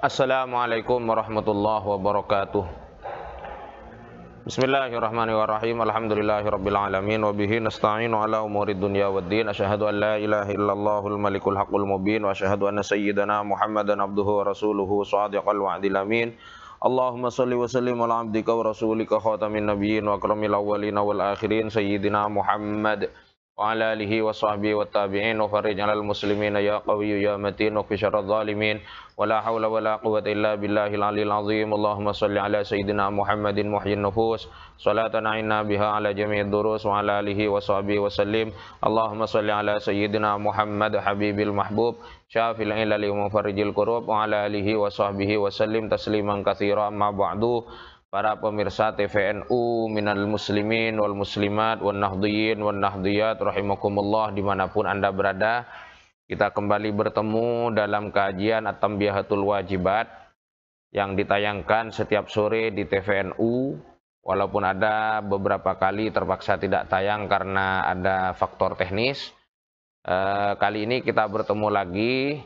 Assalamualaikum warahmatullahi wabarakatuh. Bismillahirrahmanirrahim. Alhamdulillahirabbil alamin wa bihi nasta'inu ala umurid dunya waddin. Asyhadu an la ilaha illallahul malikul haqqul mubin wa asyhadu anna sayyidana Muhammadan abduhu wa rasuluhu shadiqal wa'dil amin. Allahumma shalli wa sallim ala abdika wa rasulika khatamin nabiyyin wa akramil awwalin wal akhirin sayyidina Muhammad wa ala alihi wa sahbihi wa tabi'in wa farij 'alal muslimina ya qawiyyu ya matin wa fi syarril zalimin wa la haula wa la quwwata illa billahil aliyil azim. Allahumma shalli ala sayyidina Muhammadin muhyin nufus salatan inna biha ala jami'id durus wa ala alihi wa sahbihi wa sallim. Allahumma shalli ala sayyidina Muhammad habibil mahbub syafil ilali wa mufarrijil kurub wa ala alihi wa sahbihi wa sallim tasliman katsira. Amma ba'du. Para pemirsa TVNU minal muslimin wal muslimat wan nahdhiyin wan nahdhiyat rahimakumullah dimanapun Anda berada, kita kembali bertemu dalam kajian At-Tanbihatul Wajibat yang ditayangkan setiap sore di TVNU, walaupun ada beberapa kali terpaksa tidak tayang karena ada faktor teknis. Kali ini kita bertemu lagi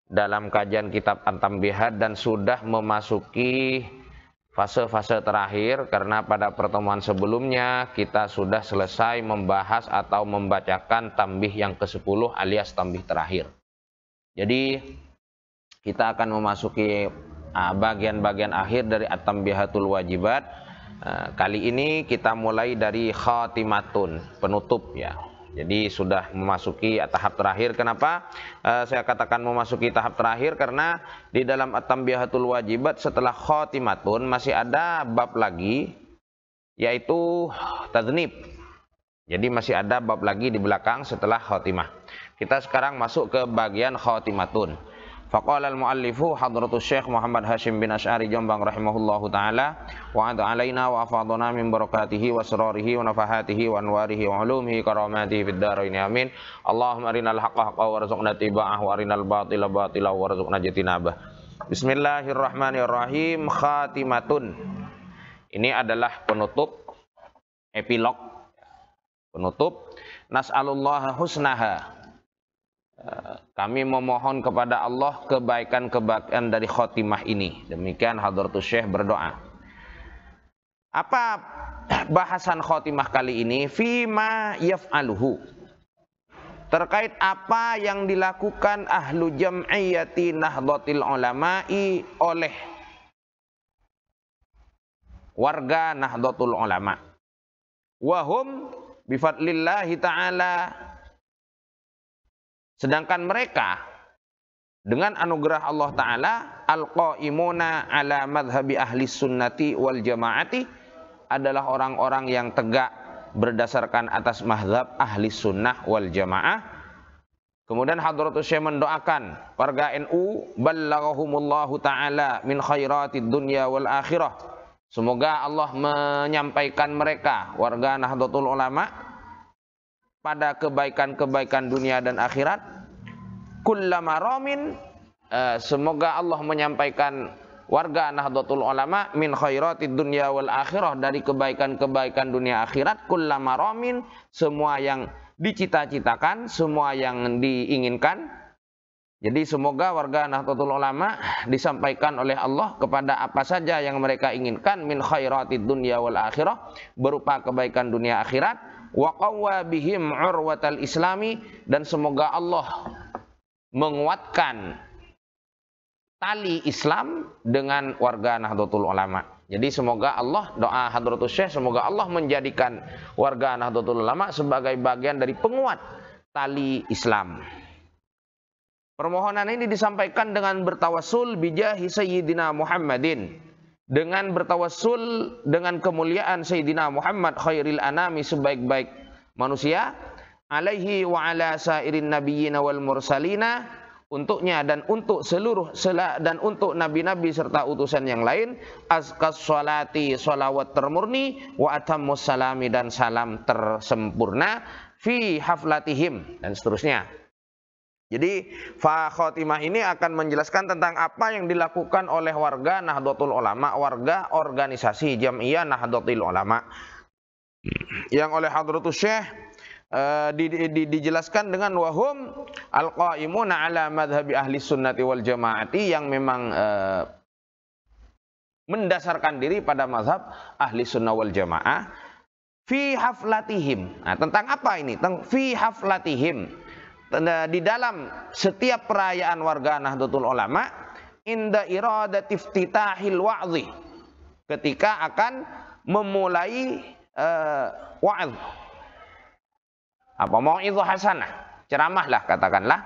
dalam kajian kitab At-Tanbihat dan sudah memasuki fase-fase terakhir, karena pada pertemuan sebelumnya kita sudah selesai membahas atau membacakan tambih yang ke-10 alias tambih terakhir. Jadi kita akan memasuki bagian-bagian akhir dari At-Tanbihatul Wajibat. Kali ini kita mulai dari khatimatun, penutup ya. Jadi sudah memasuki tahap terakhir. Kenapa saya katakan memasuki tahap terakhir? Karena di dalam At-Tanbihatul Wajibat setelah khatimatun masih ada bab lagi, yaitu tadznib. Jadi masih ada bab lagi di belakang setelah khatimah. Kita sekarang masuk ke bagian khatimatun. Faqala al-muallifu hadratus Syekh Muhammad Hashim bin Asy'ari Jombang rahimahullahu taala wa a'ta alaina wa afadana min barakatihi wa asrarihi wa nafahatihi wa anwarihi wa ulumihi karamatihi fid dharain amin. Allahumma arinal haqqa haqqan warzuqna tiba'ah wa arinal batila batila warzuqna ijtinabah. Bismillahirrahmanirrahim. Khatimatun. Ini adalah penutup, epilog, penutup. Nas'alullaha husnaha. Kami memohon kepada Allah kebaikan-kebaikan dari khotimah ini. Demikian Hadratus Syekh berdoa. Apa bahasan khotimah kali ini? Fima yaf'aluhu. Terkait apa yang dilakukan ahlu jam'iyati Nahdlatul Ulama'i oleh warga Nahdlatul Ulama. Wahum bifadlillahi ta'ala. Sedangkan mereka dengan anugerah Allah Ta'ala al-qa'imuna ala madhabi ahli sunnati wal jamaati adalah orang-orang yang tegak berdasarkan atas mazhab ahli sunnah wal jamaah. Kemudian Hadratus Syekh mendoakan warga NU ballaghahumullahu ta'ala min khairatid dunya wal akhirah. Semoga Allah menyampaikan mereka warga Nahdlatul Ulama pada kebaikan-kebaikan dunia dan akhirat. Kullama ramin, semoga Allah menyampaikan warga Nahdlatul Ulama min khairatid dunya wal akhirah, dari kebaikan-kebaikan dunia akhirat. Kullama ramin, semua yang dicita-citakan, semua yang diinginkan. Jadi semoga warga Nahdlatul Ulama disampaikan oleh Allah kepada apa saja yang mereka inginkan min khairatid dunya wal akhirah, berupa kebaikan dunia akhirat. Wa qawwa bihim urwatal islami, dan semoga Allah menguatkan tali Islam dengan warga Nahdlatul Ulama. Jadi semoga Allah, doa Hadratus Syekh, semoga Allah menjadikan warga Nahdlatul Ulama sebagai bagian dari penguat tali Islam. Permohonan ini disampaikan dengan bertawassul bijahi Sayyidina Muhammadin, dengan bertawassul dengan kemuliaan Sayyidina Muhammad khairil anami, sebaik-baik manusia, alaihi wa ala sairin nabiyina wal mursalina, untuknya dan untuk seluruh dan untuk nabi-nabi serta utusan yang lain, azkas sholati, sholawat termurni, wa atammus salami, dan salam tersempurna, fi haflatihim, dan seterusnya. Jadi khotimah ini akan menjelaskan tentang apa yang dilakukan oleh warga Nahdlatul Ulama, warga organisasi Jam'iyah Nahdlatul Ulama, yang oleh Hadratus Syekh dijelaskan dengan wahum al-qaimuna ala madhabi ahli sunnati wal jamaati, yang memang mendasarkan diri pada mazhab ahli sunnah wal jamaah. Fi haflatihim. Nah, tentang apa ini? Fi haflatihim. Di dalam setiap perayaan warga Nahdlatul Ulama, inda iradati iftitahil wa'dhi, ketika akan memulai wa'dh, apa mau'izah hasanah, ceramah lah katakanlah,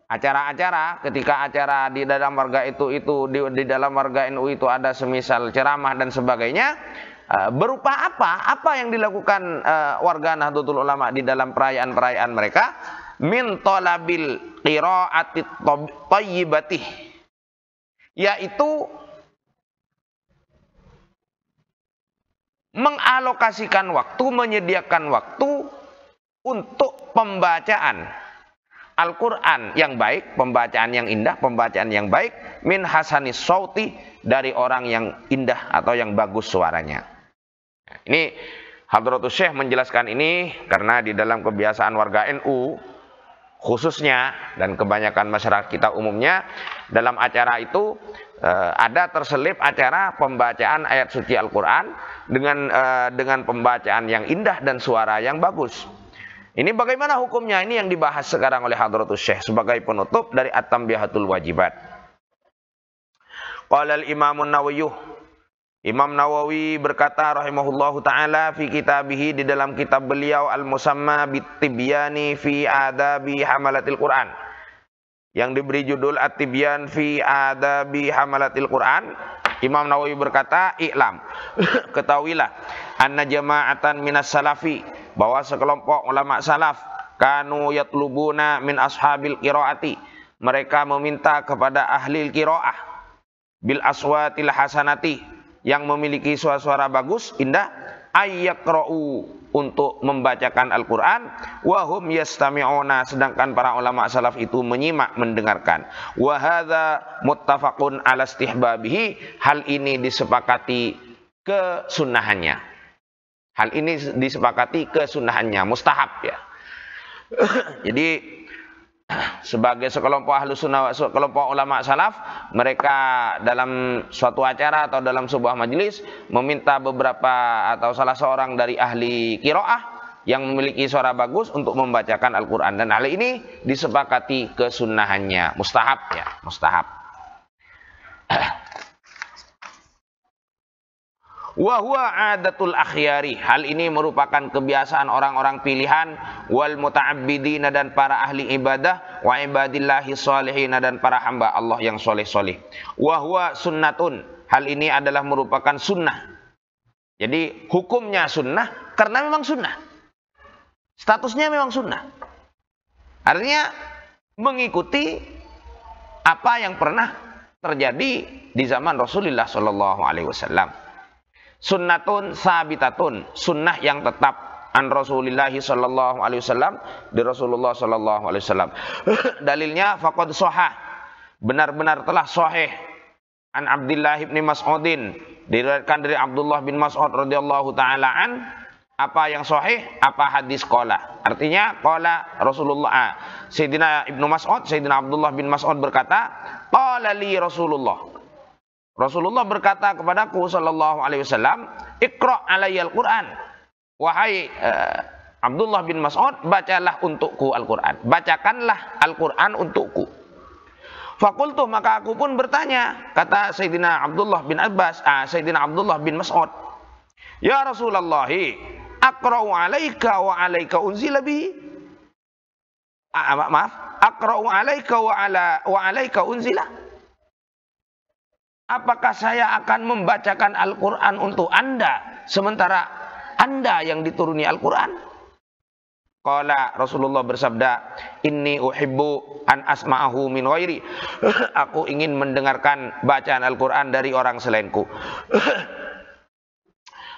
acara-acara, ketika acara di dalam warga itu di dalam warga NU itu ada semisal ceramah dan sebagainya, berupa apa yang dilakukan warga Nahdlatul Ulama di dalam perayaan-perayaan mereka, min talabil qiraati thayyibati, yaitu mengalokasikan waktu, menyediakan waktu untuk pembacaan Al-Quran yang baik, pembacaan yang indah, pembacaan yang baik, min hasanis sauti, dari orang yang indah atau yang bagus suaranya. Ini Hadratus Syekh menjelaskan ini karena di dalam kebiasaan warga NU khususnya dan kebanyakan masyarakat kita umumnya, dalam acara itu ada terselip acara pembacaan ayat suci Al-Quran dengan pembacaan yang indah dan suara yang bagus. Ini bagaimana hukumnya? Ini yang dibahas sekarang oleh Hadratus Syekh sebagai penutup dari At-Tanbihatul Wajibat. Qala al-Imam an-Nawawi, Imam Nawawi berkata rahimahullahu taala fi kitabih, di dalam kitab beliau Al-Musamma bit-Tibyani fi adabi hamalatil Quran, yang diberi judul At-Tibyan fi adabi hamalatil Quran. Imam Nawawi berkata, "I'lam," ketahuilah, anna jama'atan minas salafi, bahwa sekelompok ulama salaf, kanu yatlubuna min ashabil qiraati, mereka meminta kepada ahli qiraah, bil aswatil hasanati, yang memiliki suara bagus, indah, ayyaqra'u, untuk membacakan Al-Quran, wahum yastami'una, sedangkan para ulama salaf itu menyimak, mendengarkan. Wa hadza muttafaqun ala istihbabihi, hal ini disepakati kesunahannya. Hal ini disepakati kesunahannya, mustahab ya. Jadi sebagai sekelompok ahlu sunnah, sekelompok ulama salaf, mereka dalam suatu acara atau dalam sebuah majelis meminta beberapa atau salah seorang dari ahli qiraah yang memiliki suara bagus untuk membacakan Al-Quran, dan hal ini disepakati kesunahannya, mustahab ya, mustahab. Wa huwa adatul akhyari, hal ini merupakan kebiasaan orang-orang pilihan, wal muta'abbidina, dan para ahli ibadah, wa ibadillahi sholihin, dan para hamba Allah yang soleh-soleh. Wa huwa sunnatun, hal ini adalah merupakan sunnah. Jadi hukumnya sunnah karena memang sunnah, statusnya memang sunnah, artinya mengikuti apa yang pernah terjadi di zaman Rasulullah Shallallahu Alaihi Wasallam. Sunnatun sabitatun, sunnah yang tetap, an Rasulullah sallallahu alaihi wasallam, di Rasulullah sallallahu alaihi wasallam. Dalilnya faqad shahah, benar-benar telah sahih, an Abdullah bin Mas'udin, diriwayatkan dari Abdullah bin Mas'ud radhiyallahu taala an, apa yang sahih, apa hadis qala. Artinya qala Rasulullah, Sayyidina Ibnu Mas'ud, Sayyidina Abdullah bin Mas'ud berkata, qala li Rasulullah, Rasulullah berkata kepadaku sallallahu alaihi wasallam, "Iqra' alayyal Qur'an." Wahai Abdullah bin Mas'ud, bacalah untukku Al-Qur'an. Bacakanlah Al-Qur'an untukku. Fakultu, maka aku pun bertanya, kata Sayyidina Abdullah bin Abbas, Sayyidina Abdullah bin Mas'ud, "Ya Rasulullah, aqra'u alaika wa alaika unzila bihi." Maaf, aqra'u alaika wa alaika unzila. Apakah saya akan membacakan Al-Quran untuk Anda, sementara Anda yang dituruni Al-Quran? Qala, Rasulullah bersabda, "Inni uhibbu an asma'ahu min ghairi." Aku ingin mendengarkan bacaan Al-Quran dari orang selainku.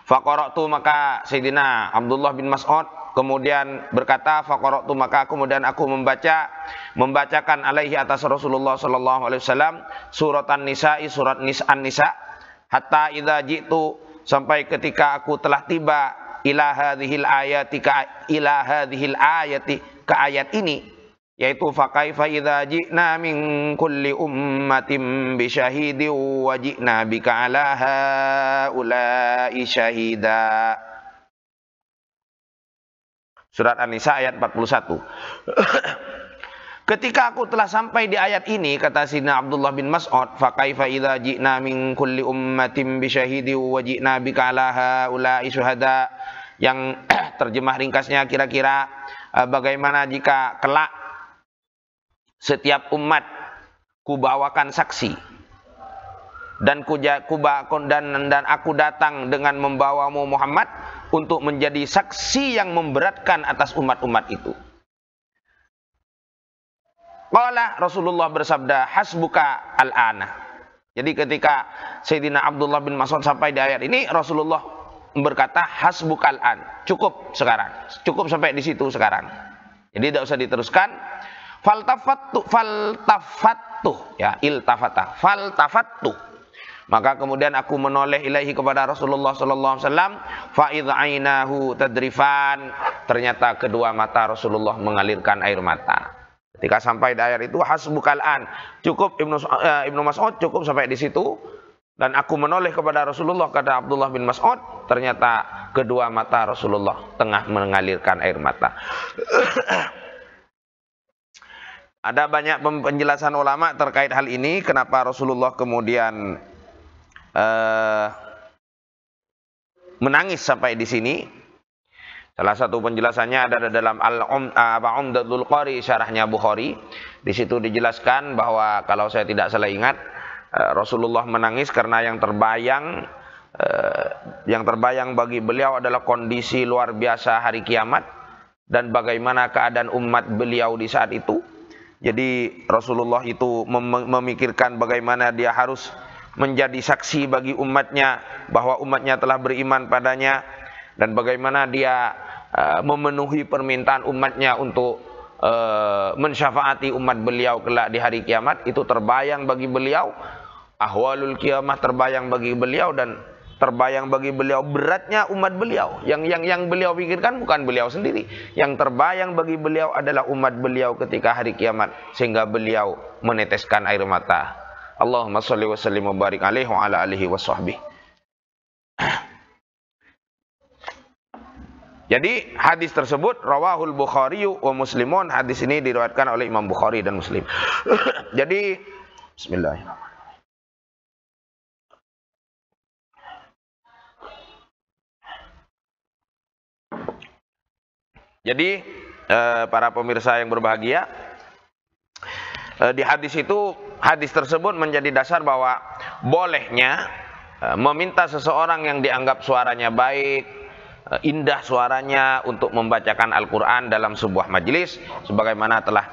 Faqara'tu, maka Sayyidina Abdullah bin Mas'ud kemudian berkata, faqara'tu, maka kemudian aku membacakan alaihi, atas Rasulullah sallallahu alaihi wasallam, surat An-Nisa'i, surat An-Nisa, hatta idza ji'tu, sampai ketika aku telah tiba ila hadhil ayati ke ayat ini, yaitu fa kaifa idza ji'na min kulli ummatin bi syahidin wa ji'na bika ala haula'i syahida. Surat An-Nisa ayat 41. Ketika aku telah sampai di ayat ini, kata Sayyidina Abdullah bin Mas'ud, fa kaifa idza ji'na min kulli ummatin bi syahidin wa ji'na bika ala haula'i syuhada, yang terjemah ringkasnya kira-kira bagaimana jika kelak setiap umat kubawakan saksi dan aku datang dengan membawamu Muhammad untuk menjadi saksi yang memberatkan atas umat-umat itu. Qala Rasulullah bersabda, hasbuka al-ana. Jadi ketika Sayyidina Abdullah bin Mas'ud sampai di ayat ini, Rasulullah berkata, hasbuka al-an. Cukup sekarang. Cukup sampai di situ sekarang. Jadi tidak usah diteruskan. Faltafattu, ya, iltafata. Faltafattu. Maka kemudian aku menoleh ilahi kepada Rasulullah sallallahu alaihi wasallam, fa idza ainahu tadrifan. Ternyata kedua mata Rasulullah mengalirkan air mata. Ketika sampai di ayat itu, hasbukal an, cukup Ibnu Mas'ud, cukup sampai di situ. Dan aku menoleh kepada Rasulullah, kata Abdullah bin Mas'ud, ternyata kedua mata Rasulullah tengah mengalirkan air mata. Ada banyak penjelasan ulama terkait hal ini, kenapa Rasulullah kemudian menangis sampai di sini. Salah satu penjelasannya ada dalam Umdatul Qari, syarahnya Bukhari. Di situ dijelaskan bahwa kalau saya tidak salah ingat, Rasulullah menangis karena yang terbayang bagi beliau adalah kondisi luar biasa hari kiamat dan bagaimana keadaan umat beliau di saat itu. Jadi Rasulullah itu memikirkan bagaimana dia harus menjadi saksi bagi umatnya bahwa umatnya telah beriman padanya, dan bagaimana dia memenuhi permintaan umatnya untuk mensyafaati umat beliau kelak di hari kiamat. Itu terbayang bagi beliau, ahwalul kiamah terbayang bagi beliau, dan terbayang bagi beliau beratnya umat beliau. Yang beliau pikirkan bukan beliau sendiri, yang terbayang bagi beliau adalah umat beliau ketika hari kiamat, sehingga beliau meneteskan air mata. Allahumma sholli wa sallim wa barik alaihi wa ala alihi wa sahbihi. Jadi hadis tersebut rawahul Bukhari wa Muslimun. Hadis ini diriwayatkan oleh Imam Bukhari dan Muslim. Jadi bismillahirrahmanirrahim. Jadi para pemirsa yang berbahagia, di hadis itu, hadis tersebut menjadi dasar bahwa bolehnya meminta seseorang yang dianggap suaranya baik, indah suaranya, untuk membacakan Al-Quran dalam sebuah majelis, sebagaimana telah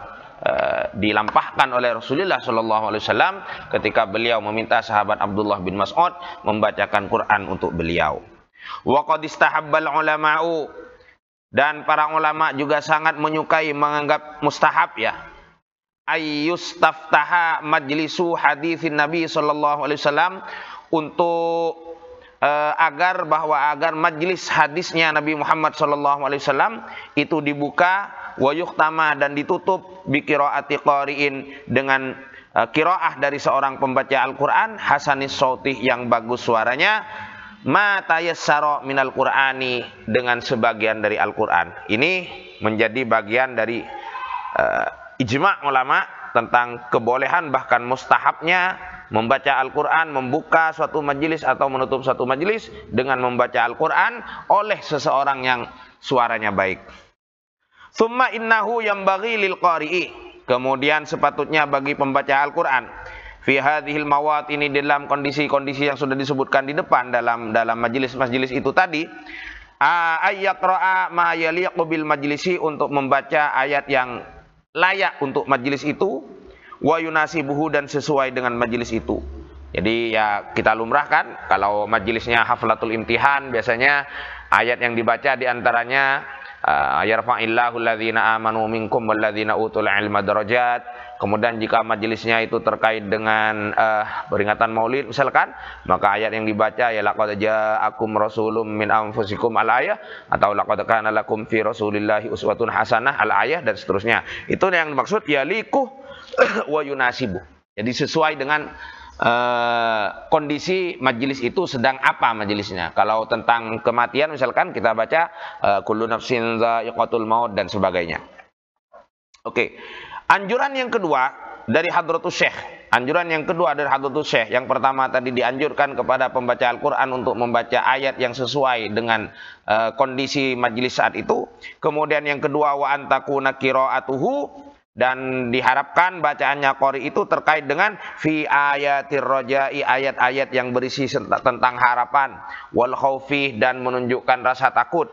dilampahkan oleh Rasulullah SAW ketika beliau meminta sahabat Abdullah bin Mas'ud membacakan Quran untuk beliau. Wa qad istahabbal ulama'u, dan para ulama juga sangat menyukai, menganggap mustahab ya, ayyustaftaha majlisu haditsin Nabi SAW, untuk agar majlis hadisnya Nabi Muhammad SAW itu dibuka, wa yuhtama, dan ditutup, bi qiraati qari'in, dengan qiraah dari seorang pembaca Al-Quran, hasanis sautih, yang bagus suaranya, ma tayassara minal Qur'ani, dengan sebagian dari Al-Quran. Ini menjadi bagian dari ijma' ulama tentang kebolehan, bahkan mustahabnya membaca Al-Quran, membuka suatu majelis atau menutup suatu majelis dengan membaca Al-Quran oleh seseorang yang suaranya baik. Tsumma innahu yambaghi lil qari'i, kemudian sepatutnya bagi pembaca Al-Quran, fi hadhil mawat, ini dalam kondisi-kondisi yang sudah disebutkan di depan dalam majelis-majelis itu tadi, ayyaqra'a ma yaliqu bil majlisi, untuk membaca ayat yang layak untuk majelis itu, wa yunasibuhu, dan sesuai dengan majelis itu. Jadi ya kita lumrahkan, kalau majelisnya haflatul imtihan, biasanya ayat yang dibaca diantaranya yarfa'illahu alladhina amanu minkum walladzina utul ilma darajat. Kemudian jika majelisnya itu terkait dengan peringatan Maulid misalkan, maka ayat yang dibaca ya laqad ja'akum rasulun min anfusikum al-ayah, atau laqad kana lakum fi rasulillahi uswatun hasanah al-ayah, dan seterusnya. Itu yang dimaksud yaliku wa yunasibu. Jadi sesuai dengan kondisi majelis itu sedang apa majelisnya. Kalau tentang kematian misalkan kita baca kullu nafsin dha'iqatul maut dan sebagainya. Oke. Anjuran yang kedua dari Hadratus Syekh. Anjuran yang kedua dari Hadratus Syekh. Yang pertama tadi dianjurkan kepada pembaca Al-Qur'an untuk membaca ayat yang sesuai dengan kondisi majelis saat itu. Kemudian yang kedua wa antakuna qiraatuhu, dan diharapkan bacaannya qori itu terkait dengan fi ayatir roja'i, ayat-ayat yang berisi tentang harapan, wal khaufi, dan menunjukkan rasa takut,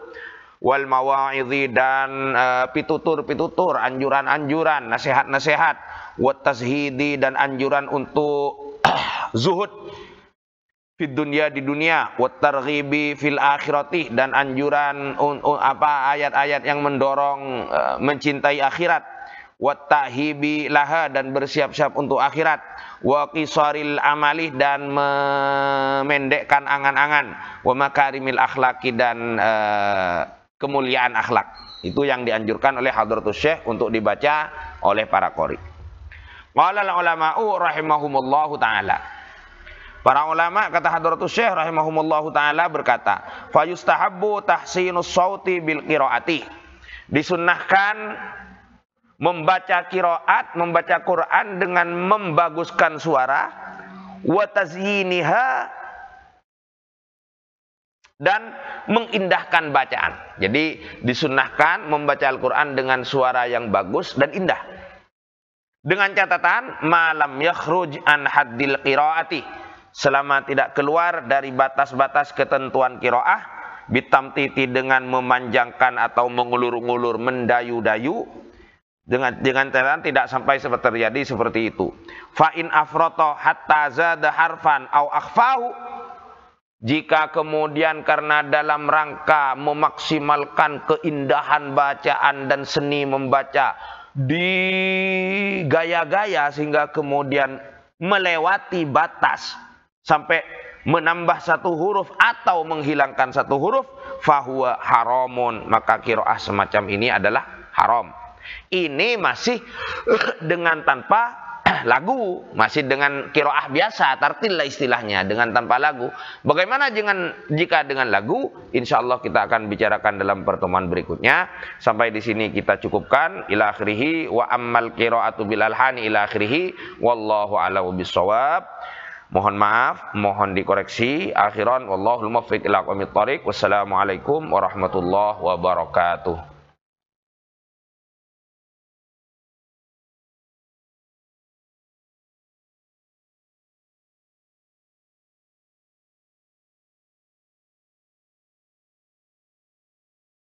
wal mawa'idhi, dan pitutur-pitutur, anjuran-anjuran, nasihat-nasihat, wat tazhidi, dan anjuran untuk zuhud fid dunya, di dunia, wat targhibi fil akhirati, dan anjuran ayat-ayat yang mendorong mencintai akhirat, wat tahibi laha, dan bersiap-siap untuk akhirat, wa qisaril amali, dan memendekkan angan-angan, wa makarimil akhlaki, dan kemuliaan akhlak. Itu yang dianjurkan oleh Hadratus Syekh untuk dibaca oleh para qori. Qala al-ulama'u rahimahumullahu ta'ala. Para ulama, kata Hadratus Syekh rahimahumullahu ta'ala, berkata, fayustahabbu tahsinus sauti bil qiraati. Disunnahkan membaca qiraat, membaca Quran dengan membaguskan suara, wa tazyiniha, dan mengindahkan bacaan. Jadi disunnahkan membaca Al-Quran dengan suara yang bagus dan indah. Dengan catatan malam yakhruj an haddil qiraati, selama tidak keluar dari batas-batas ketentuan qiraah, bitamtiti, dengan memanjangkan atau mengulur-ngulur, mendayu-dayu, dengan catatan tidak sampai terjadi seperti itu. Fa in afroto hatta zada harfan au akhfahu, jika kemudian karena dalam rangka memaksimalkan keindahan bacaan dan seni membaca digaya-gaya sehingga kemudian melewati batas sampai menambah satu huruf atau menghilangkan satu huruf, fahuwa haramun, maka qiraah semacam ini adalah haram. Ini masih dengan tanpa lagu, masih dengan qiraah biasa, tartil lah istilahnya, dengan tanpa lagu. Bagaimana jika dengan lagu? Insya Allah kita akan bicarakan dalam pertemuan berikutnya. Sampai di sini kita cukupkan. Ila akhirihi wa ammal qiraatu bil alhani ila akhirihi wallahu a'lam bissawab. Mohon maaf, mohon dikoreksi. Akhiran wallahul muwaffiq ila aqwamit thoriq. Wassalamualaikum warahmatullahi wabarakatuh.